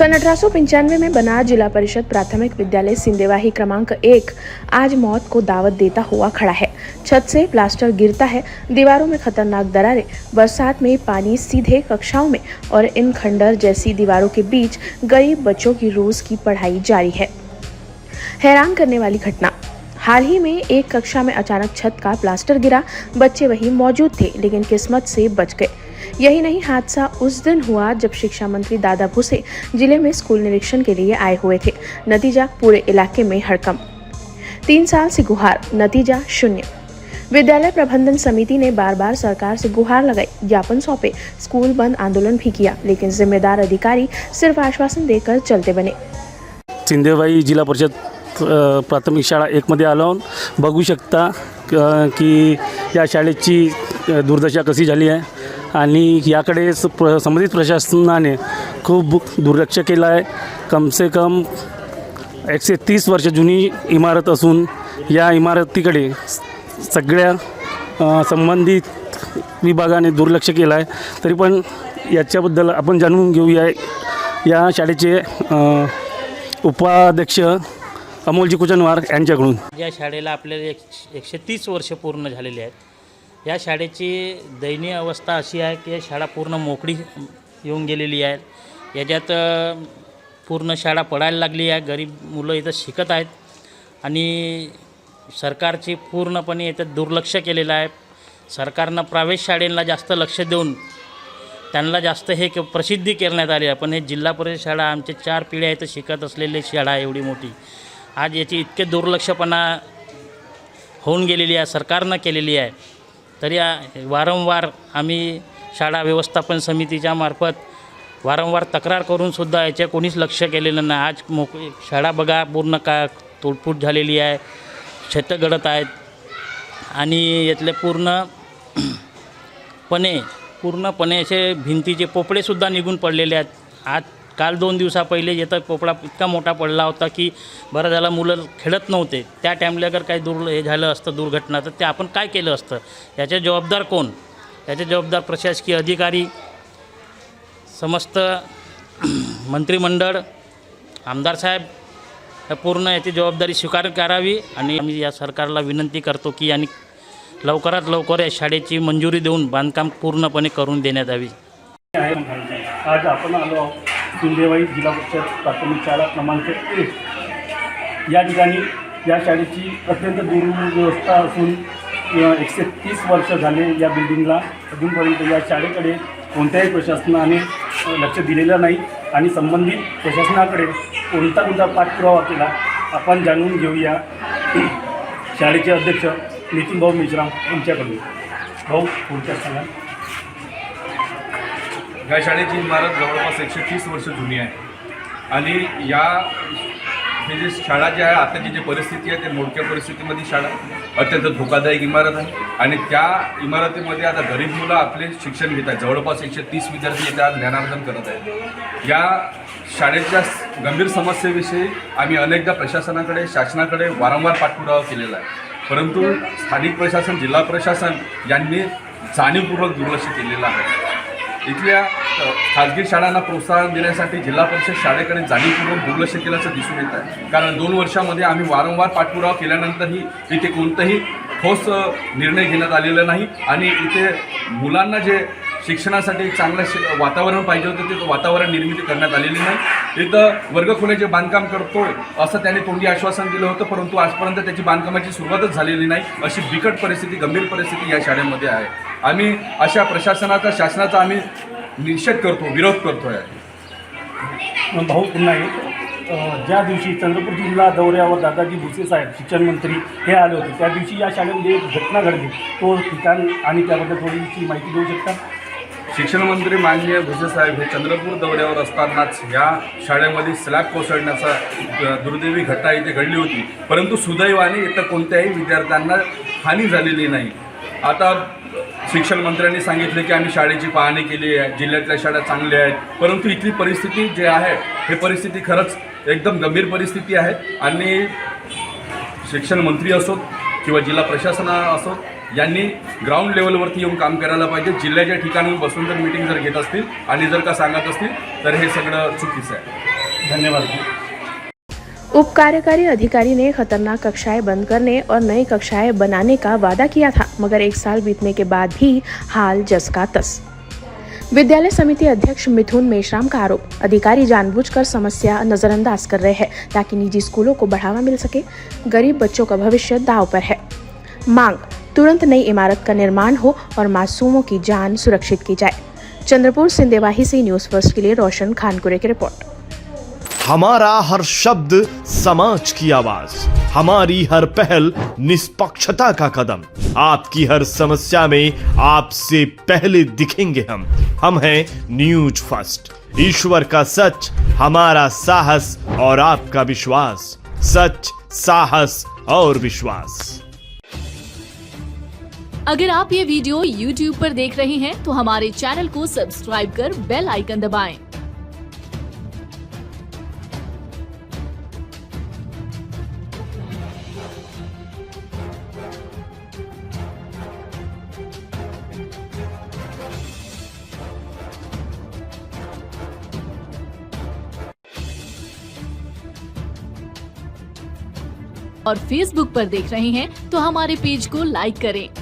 सन 1895 में बना जिला परिषद प्राथमिक विद्यालय सिंदेवाही क्रमांक 1 आज मौत को दावत देता हुआ खड़ा है। छत से प्लास्टर गिरता है, दीवारों में खतरनाक दरारें, बरसात में पानी सीधे कक्षाओं में और इन खंडर जैसी दीवारों के बीच गरीब बच्चों की रोज की पढ़ाई जारी है। हैरान करने वाली घटना, हाल ही में एक कक्षा में अचानक छत का प्लास्टर गिरा, बच्चे वहीं मौजूद थे लेकिन किस्मत से बच गए। यही नहीं, हादसा उस दिन हुआ जब शिक्षा मंत्री दादा भुसे जिले में स्कूल निरीक्षण के लिए आए हुए थे। नतीजा, पूरे इलाके में हड़कंप। 3 साल से गुहार, नतीजा शून्य। विद्यालय प्रबंधन समिति ने बार बार सरकार से गुहार लगाई, ज्ञापन सौंपे, स्कूल बंद आंदोलन भी किया, लेकिन जिम्मेदार अधिकारी सिर्फ आश्वासन देकर चलते बने। सिंदेवाही जिल्हा परिषद प्राथमिक शाळा 1 मध्ये आलो बघू शकता की या शाळेची दुर्दशा कशी झाली आहे आणि याकडे संबंधित प्रशासनाने खूप दुर्लक्ष केलं आहे। कम से कम 130 वर्ष जुनी इमारत असून या इमारतीकडे सगळ्या संबंधित विभागाने दुर्लक्ष केलं आहे। तरी पण याच्याबद्दल आपण जाणून घेऊया या शाळेचे उपाध्यक्ष अमोलजी कुचनवार यांच्याकडून। या शाळेला आपल्याला 130 वर्ष पूर्ण झालेली आहेत। या शाळेची दयनीय अवस्था अशी आहे की शाळा पूर्ण मोकळी येऊन गेलेली आहे। याच्यात पूर्ण शाळा पडायला लागली आहे, गरीब मुलं इथं शिकत आहेत आणि सरकारची पूर्णपणे इथं दुर्लक्ष केलेलं आहे। सरकारनं प्रायव्हेट शाळेला जास्त लक्ष देऊन त्यांना जास्त हे प्रसिद्धी करण्यात आली आहे, पण हे जिल्हा परिषद शाळा आमचे 4 पिढ्या इथं शिकत असलेली शाळा एवढी मोठी आज याची इतके दुर्लक्षपणा होऊन गेलेली आहे, सरकारनं केलेली आहे। तरी वारंवार आम्ही शाळा व्यवस्थापन समितीच्या मार्फत वारंवार तक्रार करूनसुद्धा याच्या कोणीच लक्ष केलेलं नाही। आज शाळा बघा पूर्ण का तोडफूट झालेली आहे, छतं गळत आहेत आणि यातले पूर्णपणे असे भिंतीचे पोपळेसुद्धा निघून पडलेले आहेत। काल 2 दिवसा पहिले येतं पोपळा इतका मोठा पडला होता की बरं झालं मुलं खेळत नव्हते। त्या टाईमला अगर काही हे झालं असतं दुर्घटना तर ते आपण काय केलं असतं, याचे जबाबदार कोण? याचे जबाबदार प्रशासकीय अधिकारी, समस्त मंत्रिमंडळ, आमदार साहेब पूर्ण याची जबाबदारी स्वीकार करावी आणि आम्ही या सरकारला विनंती करतो की आणि लवकरात लवकर या शाळेची मंजुरी देऊन बांधकाम पूर्णपणे करून देण्यात यावी। आज आपण आलो सिंदेवाही जिल्हा परिषद प्राथमिक शाळा क्रमांक 1 या ठिकाणी या शाळेची अत्यंत दुर्व्यवस्था असून 130 वर्ष झाले या बिल्डिंगला। अजूनपर्यंत या शाळेकडे कोणत्याही प्रशासनाने लक्ष दिलेलं नाही आणि संबंधित प्रशासनाकडे कोणता पाठपुरावा केला आपण जाणून घेऊया शाळेचे अध्यक्ष नितीन भाऊ मेश्राम यांच्याकडून। भाऊ, पुढच्या सांगा। या शाळेची इमारत जवळपास 130 वर्ष जुनी आहे आणि हे जे शाळा जी आहे आताची जी परिस्थिती आहे ते मोडक्या परिस्थितीमध्ये शाळा अत्यंत धोकादायक इमारत आहे आणि त्या इमारतीमध्ये आता गरीब मुलं आपले शिक्षण घेत आहेत। जवळपास 130 विद्यार्थी इथे आज ज्ञानार्जन करत आहेत। या शाळेच्या गंभीर समस्येविषयी आम्ही अनेकदा प्रशासनाकडे, शासनाकडे वारंवार पाठपुरावा केलेला आहे, परंतु स्थानिक प्रशासन, जिल्हा प्रशासन यांनी जाणीवपूर्वक दुर्लक्ष केलेलं आहे। इथल्या खाजगी शाळांना प्रोत्साहन देण्यासाठी जिल्हा परिषद शाळेकडे जाणीवपूर्वक दुर्लक्ष केल्याचं दिसून येत आहे। कारण 2 वर्षामध्ये आम्ही वारंवार पाठपुरावा केल्यानंतरही इथे कोणताही ठोस निर्णय घेण्यात आलेला नाही आणि इथे मुलांना जे शिक्षणासाठी एक चांगलं वातावरण पाहिजे होतं ते वातावरण निर्मिती करण्यात आलेली नाही। इथं वर्गखोल्याचे बांधकाम करतोय असं त्यांनी तोंडी आश्वासन दिलं होतं, परंतु आजपर्यंत त्याची बांधकामाची सुरुवातच झालेली नाही। अशी बिकट परिस्थिती, गंभीर परिस्थिती या शाळेमध्ये आहे। आम्ही अशा प्रशासनाचा, शासनाचा आम्ही निषेध करतो, विरोध करतो आहे। भाऊ, पुन्हा ज्या दिवशी चंद्रपूर जिल्हा दौऱ्यावर दादाजी भुसे साहेब शिक्षण मंत्री हे आले होते त्या दिवशी या शाळेमध्ये एक घटना घडली, तो ठिकाण आणि त्याबद्दल थोडीशी माहिती देऊ शकता? शिक्षण मंत्री माननीय भुसे साहेब हे चंद्रपूर दौऱ्यावर असतानाच या शाळेमध्ये स्लॅब कोसळण्याचा दुर्दैवी घटना इथे घडली होती, परंतु सुदैवाने इथं कोणत्याही विद्यार्थ्यांना हानी झालेली नाही। आता शिक्षण मंत्र्यांनी सांगितले की आम्ही शाळेची पाहणी केली आहे, जिल्ह्यातल्या शाळा चांगल्या आहेत, परंतु इथली परिस्थिती जी आहे हे परिस्थिती खरंच एकदम गंभीर परिस्थिती आहे आणि शिक्षण मंत्री असोत किंवा जिल्हा प्रशासन असोत यांनी ग्राउंड लेवलवरती येऊन काम करायला पाहिजे। जिल्ह्याच्या ठिकाणी बसून जर मीटिंग जर घेत असतील आणि जर का सांगत असतील तर हे सगळं चुकीचं आहे। धन्यवाद। उप कार्यकारी अधिकारी ने खतरनाक कक्षाएं बंद करने और नई कक्षाएं बनाने का वादा किया था, मगर 1 साल बीतने के बाद भी हाल जस का तस। विद्यालय समिति अध्यक्ष मिथुन मेश्राम का आरोप, अधिकारी जानबूझकर समस्या नजरअंदाज कर रहे हैं ताकि निजी स्कूलों को बढ़ावा मिल सके। गरीब बच्चों का भविष्य दांव पर है। मांग, तुरंत नई इमारत का निर्माण हो और मासूमों की जान सुरक्षित की जाए। चंद्रपुर सिंदेवाही से न्यूज़ फर्स्ट के लिए रोशन खानकुरे की रिपोर्ट। हमारा हर शब्द समाज की आवाज, हमारी हर पहल निष्पक्षता का कदम। आपकी हर समस्या में आपसे पहले दिखेंगे हम हैं न्यूज फर्स्ट। ईश्वर का सच, हमारा साहस और आपका विश्वास। सच, साहस और विश्वास। अगर आप ये वीडियो YouTube पर देख रहे हैं तो हमारे चैनल को सब्सक्राइब कर बेल आइकन दबाएं। और Facebook पर देख रहे हैं तो हमारे पेज को लाइक करें